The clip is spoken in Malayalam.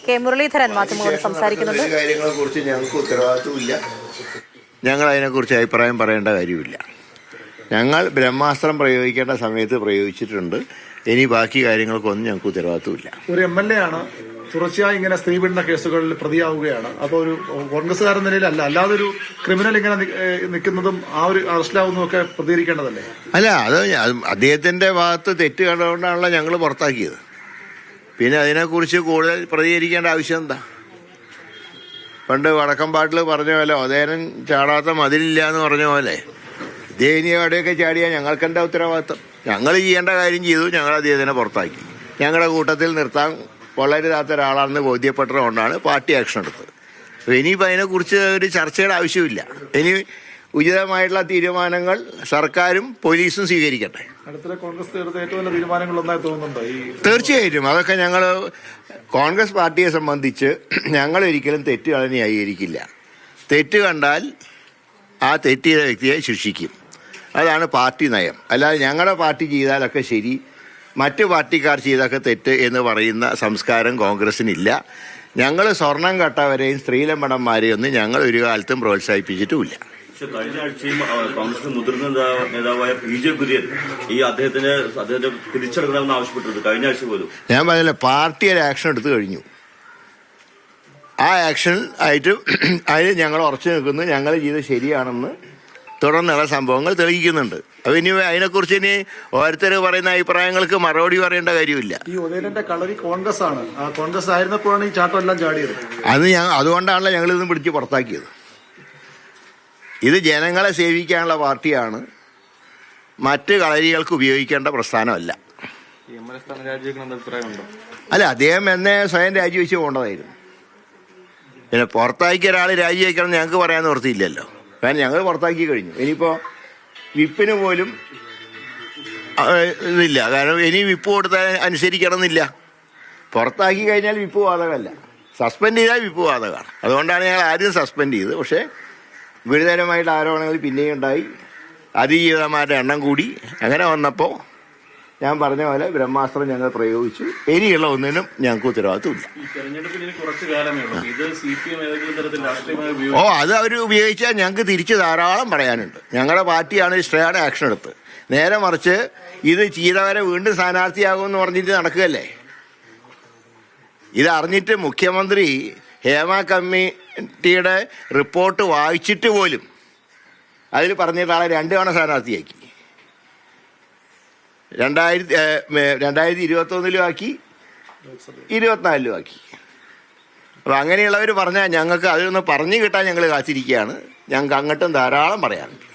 കെ മുരളീധരൻ മാധ്യമങ്ങളോട് സംസാരിക്കുന്നുണ്ട്. കാര്യങ്ങളെ കുറിച്ച് ഞങ്ങൾക്ക് ഉത്തരവാദിത്വമില്ല. ഞങ്ങൾ അതിനെക്കുറിച്ച് അഭിപ്രായം പറയേണ്ട കാര്യമില്ല. ഞങ്ങൾ ബ്രഹ്മാസ്ത്രം പ്രയോഗിക്കേണ്ട സമയത്ത് പ്രയോഗിച്ചിട്ടുണ്ട്. ഇനി ബാക്കി കാര്യങ്ങൾക്കൊന്നും ഞങ്ങൾക്ക് ഉത്തരവാദിത്വമില്ല. ഒരു MLA ആണ്, തുടർച്ചയായി ഇങ്ങനെ സ്ത്രീപീഡന കേസുകളിൽ പ്രതിയാവുകയാണ്. അപ്പോൾ ഒരു കോൺഗ്രസ്സുകാരൻ നിലയിലല്ല, അല്ലാതെ ഒരു ക്രിമിനൽ ഇങ്ങനെ നിൽക്കുന്നതും ആ ഒരു അറസ്റ്റിലാവുന്നതും ഒക്കെ പ്രതികരിക്കേണ്ടതല്ലേ? അല്ല, അത് അദ്ദേഹത്തിന്റെ ഭാഗത്ത് തെറ്റ് കണ്ടുകൊണ്ടാണല്ലോ ഞങ്ങൾ പുറത്താക്കിയത്. പിന്നെ അതിനെക്കുറിച്ച് കൂടുതൽ പ്രതികരിക്കേണ്ട ആവശ്യം എന്താ? പണ്ട് വടക്കമ്പാട്ടിൽ പറഞ്ഞ പോലെ ഒതേനൻ ചാടാത്ത മതിലില്ല എന്ന് പറഞ്ഞ പോലെ ഇനി എവിടെയൊക്കെ ചാടിയാൽ ഞങ്ങൾക്കെന്താ ഉത്തരവാദിത്തം? ഞങ്ങൾ ചെയ്യേണ്ട കാര്യം ചെയ്തു. ഞങ്ങൾ അദ്ദേഹത്തിനെ പുറത്താക്കി. ഞങ്ങളുടെ കൂട്ടത്തിൽ നിർത്താൻ വളരെതാത്ത ഒരാളാണെന്ന് ബോധ്യപ്പെട്ടതുകൊണ്ടാണ് പാർട്ടി ആക്ഷൻ എടുത്തത്. ഇനിയിപ്പോൾ അതിനെക്കുറിച്ച് ഒരു ചർച്ചയുടെ ആവശ്യമില്ല. ഇനി ഉചിതമായിട്ടുള്ള തീരുമാനങ്ങൾ സർക്കാരും പോലീസും സ്വീകരിക്കട്ടെ. തീർച്ചയായിട്ടും അതൊക്കെ ഞങ്ങൾ കോൺഗ്രസ് പാർട്ടിയെ സംബന്ധിച്ച് ഞങ്ങൾ ഒരിക്കലും തെറ്റുകൾ ന്യായീകരിക്കില്ല. തെറ്റ് കണ്ടാൽ ആ തെറ്റ് ചെയ്ത വ്യക്തിയെ ശിക്ഷിക്കും. അതാണ് പാർട്ടി നയം. അല്ലാതെ ഞങ്ങളുടെ പാർട്ടി ചെയ്താലൊക്കെ ശരി, മറ്റു പാർട്ടിക്കാർ ചെയ്തൊക്കെ തെറ്റ് എന്ന് പറയുന്ന സംസ്കാരം കോൺഗ്രസിനില്ല. ഞങ്ങൾ സ്വർണം കട്ടവരെയും സ്ത്രീലമ്പടന്മാരെയും ഒന്നും ഞങ്ങൾ ഒരു കാലത്തും പ്രോത്സാഹിപ്പിച്ചിട്ടുമില്ല. പക്ഷെ കഴിഞ്ഞ ആഴ്ചയും കോൺഗ്രസ് മുതിർന്ന നേതാവായ PJ കുര്യൻ അദ്ദേഹത്തിന്റെ തിരിച്ചെടുക്കണമെന്ന് ആവശ്യപ്പെട്ടിരുന്നു. കഴിഞ്ഞ ആഴ്ച പോലും ഞാൻ പറഞ്ഞില്ല, പാർട്ടി ഒരു ആക്ഷൻ എടുത്തു കഴിഞ്ഞു. ആ ആക്ഷൻ ആയിട്ട് അതിൽ ഞങ്ങൾ ഉറച്ചു നിൽക്കുന്നു. ഞങ്ങൾ ചെയ്ത് ശരിയാണെന്ന് തുടർന്നുള്ള സംഭവങ്ങൾ തെളിയിക്കുന്നുണ്ട്. അപ്പൊ ഇനി അതിനെക്കുറിച്ച് ഇനി ഓരോരുത്തർ പറയുന്ന അഭിപ്രായങ്ങൾക്ക് മറുപടി പറയേണ്ട കാര്യമില്ല. ഈ ഉദയനന്റെ കളരി കോൺഗ്രസ് ആണ്. കോൺഗ്രസ് ആയിരുന്നപ്പോഴാണ് ഈ ചാട്ടം എല്ലാം ചാടിയത്. അതുകൊണ്ടാണല്ലോ ഞങ്ങൾ ഇന്ന് പിടിച്ച് പുറത്താക്കിയത്. ഇത് ജനങ്ങളെ സേവിക്കാനുള്ള പാർട്ടിയാണ്, മറ്റ് കളരികൾക്ക് ഉപയോഗിക്കേണ്ട പ്രസ്ഥാനമല്ല. അല്ല, അദ്ദേഹം എന്നെ സ്വയം രാജിവെച്ച് പോകേണ്ടതായിരുന്നു. പിന്നെ പുറത്താക്കിയ ഒരാൾ രാജിവെക്കണം ഞങ്ങൾക്ക് പറയാൻ നിവൃത്തിയില്ലല്ലോ. കാരണം ഞങ്ങൾ പുറത്താക്കി കഴിഞ്ഞു. ഇനിയിപ്പോൾ വിപ്പിന് പോലും ഇതില്ല. കാരണം ഇനി വിപ്പ് കൊടുത്താൽ അനുസരിക്കണം എന്നില്ല. പുറത്താക്കി കഴിഞ്ഞാൽ വിപ്പ് ബാധകമല്ല, സസ്പെൻഡ് ചെയ്താൽ വിപ്പ് ബാധകമാണ്. അതുകൊണ്ടാണ് ഞങ്ങൾ ആദ്യം സസ്പെൻഡ് ചെയ്തത്. പക്ഷേ ഗുരുതരമായിട്ട് ആരോപണങ്ങൾ പിന്നെയും ഉണ്ടായി. അതിജീവിതന്മാരുടെ എണ്ണം കൂടി. അങ്ങനെ വന്നപ്പോൾ ഞാൻ പറഞ്ഞ പോലെ ബ്രഹ്മാസ്ത്രം ഞങ്ങൾ പ്രയോഗിച്ചു. ഇനിയുള്ള ഒന്നിനും ഞങ്ങൾക്ക് ഉത്തരവാദിത്വമില്ല. അത് അവർ ഉപയോഗിച്ചാൽ ഞങ്ങൾക്ക് തിരിച്ച് ധാരാളം പറയാനുണ്ട്. ഞങ്ങളുടെ പാർട്ടിയാണ് സ്റ്റേയുടെ ആക്ഷൻ എടുത്ത്. നേരെ മറിച്ച് ഇത് ചെയ്തവരെ വീണ്ടും സ്ഥാനാർത്ഥിയാകുമെന്ന് പറഞ്ഞിട്ട് നടക്കുകയല്ലേ. ഇതറിഞ്ഞിട്ട് മുഖ്യമന്ത്രി ഹേമ കമ്മിറ്റിയുടെ റിപ്പോർട്ട് വായിച്ചിട്ട് പോലും അതിൽ പറഞ്ഞിട്ട് ആളെ 2 തവണ സ്ഥാനാർത്ഥിയാക്കി. 2021 ആക്കി, 2024 ആക്കി. അപ്പം അങ്ങനെയുള്ളവർ പറഞ്ഞാൽ ഞങ്ങൾക്ക് അതിലൊന്ന് പറഞ്ഞു കിട്ടാൻ ഞങ്ങൾ കാത്തിരിക്കുകയാണ്. ഞങ്ങൾക്ക് അങ്ങോട്ടും ധാരാളം പറയാനുണ്ട്.